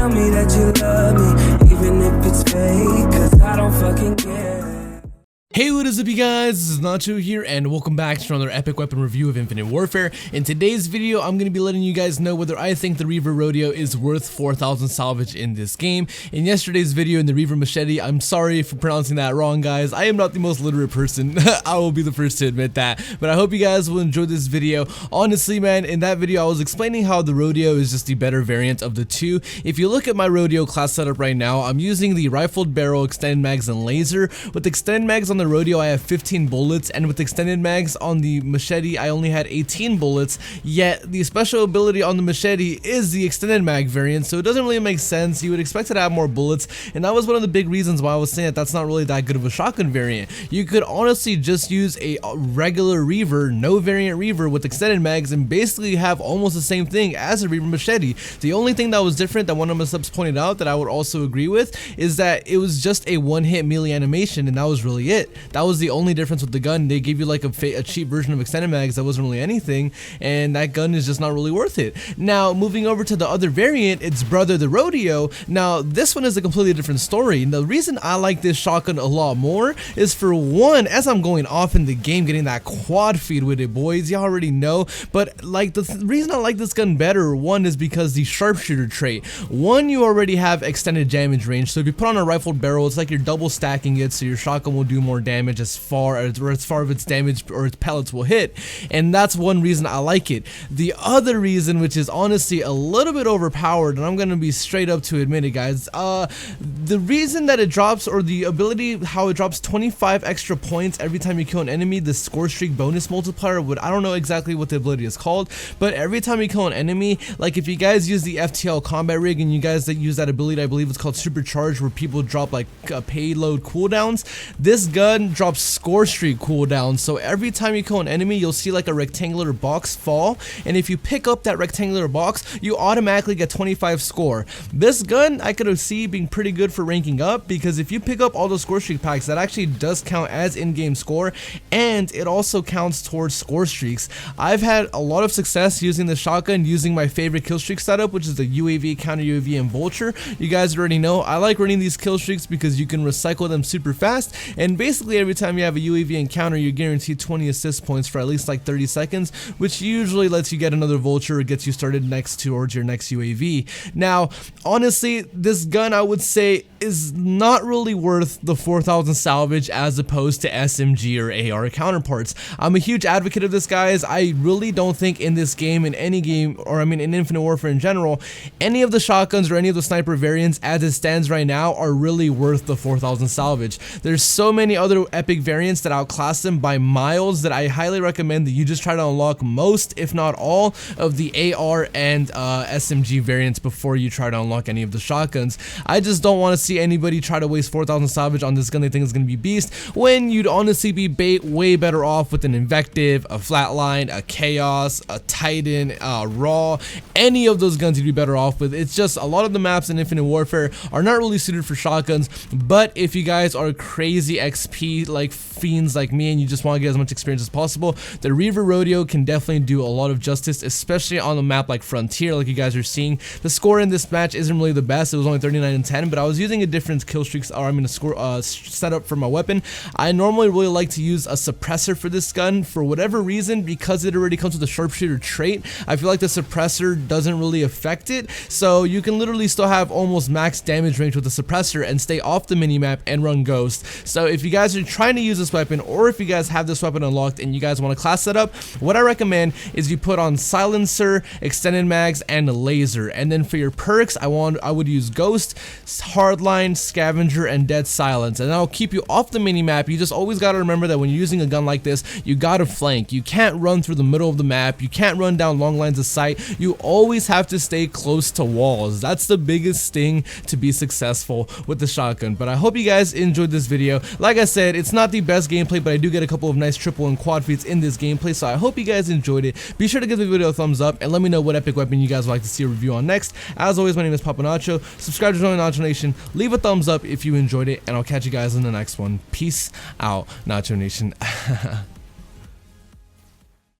tell me that you love me, even if it's fake, cause I don't fucking care. Hey, what is up, you guys? This is Nacho here, and welcome back to another epic weapon review of Infinite Warfare. In today's video, I'm going to be letting you guys know whether I think the REAVER Rodeo is worth 4,000 salvage in this game. In yesterday's video in the REAVER Machete, I'm sorry for pronouncing that wrong, guys. I am not the most literate person. I will be the first to admit that, but I hope you guys will enjoy this video. Honestly, man, in that video, I was explaining how the Rodeo is just the better variant of the two. If you look at my Rodeo class setup right now, I'm using the rifled barrel, extended mags, and laser. With extended mags on the Rodeo, I have 15 bullets, and with extended mags on the Machete, I only had 18 bullets, yet the special ability on the Machete is the extended mag variant, so it doesn't really make sense. You would expect it to have more bullets, and that was one of the big reasons why I was saying that that's not really that good of a shotgun variant. You could honestly just use a regular REAVER, no variant REAVER with extended mags, and basically have almost the same thing as a REAVER Machete. The only thing that was different that one of my subs pointed out that I would also agree with is that it was just a one-hit melee animation, and that was really it. That was the only difference with the gun. They gave you like a cheap version of extended mags that wasn't really anything, and that gun is just not really worth it. Now, moving over to the other variant, its brother, the Rodeo. Now, this one is a completely different story. And the reason I like this shotgun a lot more is, for one, as I'm going off in the game, getting that quad feed with it, boys. You already know. But like the reason I like this gun better, one, is because the sharpshooter trait. One, you already have extended damage range, so if you put on a rifled barrel, it's like you're double stacking it, so your shotgun will do more damage as far as its damage or its pellets will hit, and that's one reason I like it. The other reason, which is honestly a little bit overpowered, and I'm gonna be straight up to admit it, guys, the reason that it drops, or the ability how it drops 25 extra points every time you kill an enemy, the Scorestreak bonus multiplier, I don't know exactly what the ability is called, but every time you kill an enemy, like if you guys use the FTL combat rig and you guys that use that ability, I believe it's called supercharge, where people drop like payload cooldowns, this gun drops Scorestreak cooldown. So every time you kill an enemy, you'll see like a rectangular box fall, and if you pick up that rectangular box, you automatically get 25 score. This gun I could see being pretty good for ranking up, because if you pick up all those Scorestreak packs, that actually does count as in-game score, and it also counts towards score streaks. I've had a lot of success using the shotgun, using my favorite kill streak setup, which is the UAV, counter UAV, and vulture. You guys already know I like running these kill streaks because you can recycle them super fast, and basically every time you have a UAV encounter, you're guaranteed 20 assist points for at least like 30 seconds, which usually lets you get another vulture or gets you started next towards your next UAV. Now, honestly, this gun I would say is not really worth the 4,000 salvage as opposed to SMG or AR counterparts. I'm a huge advocate of this, guys. I really don't think in this game, in any game, or I mean in Infinite Warfare in general, any of the shotguns or any of the sniper variants as it stands right now are really worth the 4,000 salvage. There's so many other epic variants that outclass them by miles that I highly recommend that you just try to unlock most, if not all, of the AR and SMG variants before you try to unlock any of the shotguns. I just don't want to see anybody try to waste 4,000 salvage on this gun they think is going to be beast, when you'd honestly be way better off with an Invective, a Flatline, a Chaos, a Titan, Raw. Any of those guns you'd be better off with. It's just a lot of the maps in Infinite Warfare are not really suited for shotguns, but if you guys are crazy XP like fiends like me and you just want to get as much experience as possible, the REAVER Rodeo can definitely do a lot of justice, especially on a map like Frontier, like you guys are seeing. The score in this match isn't really the best. It was only 39 and 10, but I was using a different kill streaks, or I mean a score setup for my weapon. I normally really like to use a suppressor for this gun for whatever reason, because it already comes with a sharpshooter trait. I feel like the suppressor doesn't really affect it, so you can literally still have almost max damage range with the suppressor and stay off the minimap and run Ghost. So if you guys are trying to use this weapon, or if you guys have this weapon unlocked and you guys want a class setup, what I recommend is you put on silencer, extended mags, and a laser. And then for your perks, I would use Ghost, Hardline, Scavenger, and Dead Silence, and that'll keep you off the minimap. You just always gotta remember that when you're using a gun like this, you gotta flank. You can't run through the middle of the map. You can't run down long lines of sight. You always have to stay close to walls. That's the biggest thing to be successful with the shotgun. But I hope you guys enjoyed this video. Like I said, it's not the best gameplay, but I do get a couple of nice triple and quad feeds in this gameplay, so I hope you guys enjoyed it. Be sure to give the video a thumbs up and let me know what epic weapon you guys would like to see a review on next. As always, my name is Papa Nacho. Subscribe to join Nacho Nation. Leave a thumbs up if you enjoyed it, and I'll catch you guys in the next one. Peace out, Nacho Nation.